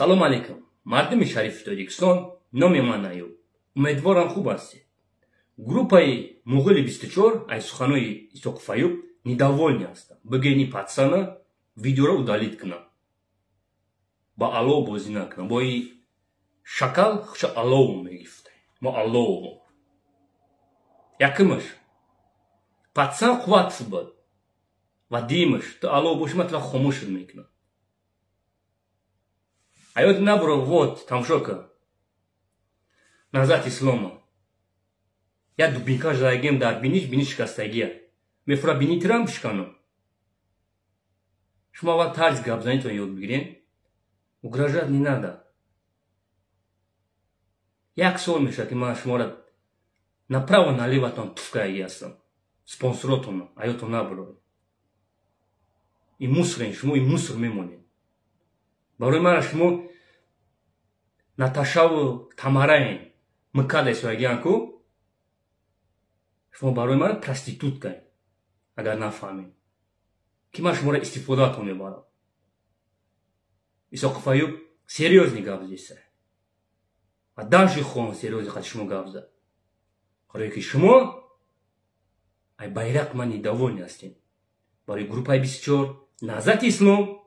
Салом алейкум. Мардуми шарифи Тоҷикистон, номи ман Аюб. Умедворам хуб ҳастед. Группаи Муғили 24 аз суханои Исоқ Фаюб недовольни ҳастанд. Бигени пацана видеоро удалит кунанд. Ба Аллоҳ бозӣ накунанд. Бо шакал хуша Аллоҳ мегифтанд. Мо Аллоҳ. Якимаш пацан қувват буд. Ва димаш то Аллоҳ боши матла хомӯш мекунад. Аёд набро вот тамошо кун. Назат ислома. Я дубинка задагим дар бини шикастагия. Мефура бини тирам бишкану. Шумо ва тарз гап занитон ёд бигирен. Угрожать не надо. Як сол мешад ки ман шуморо направо налеватон туфкаги ҳастам. Спонсоротон аётон набро. И мусорен шумо и мусор мемонед. Барои ман шумо Наташаву Тамараен мыкада исоягиан ку шумо барои ман проституткаен агар нафаҳмед ки ман шуморо истифодатон мебарам. Исоқ Фаюб серьёзный гап зеса. Ва даже хон серьёзный хати шумо гап зад. Қарое ки шумо ай байрақ ман недовольни ҳастед. Барои группаи 24 Назати Ислом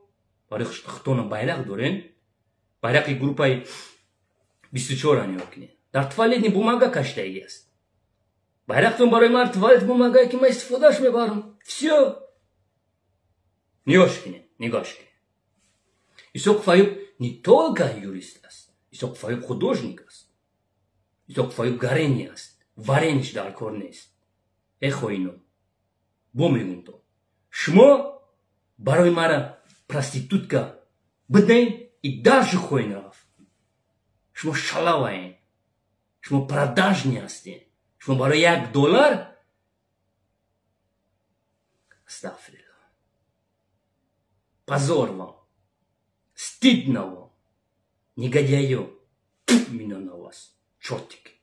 барои хутона байрақ дорен. Байрақи группаи 24 ҳаниё кунед. Дар туалетни бумага каштаги аст. Байрақтон барои ман туалет бумагае ки ман истифодаш мебарам. Всё. Нигош кунед. Исоқ Фаюб не только юрист аст. Исоқ Фаюб художник аст. Исоқ Фаюб гарени аст. Варенич дар кор нест. Хоино. Бо мегум то. Шумо барои мара проститутка биден и даже хоин рафт. Шумо шалаваен. Шумо продажни ҳастед. Шумо барои $1 астағфируллоҳ. Позор вам. Стыдно вам. Негодяё. Мино на вас. Чёртики.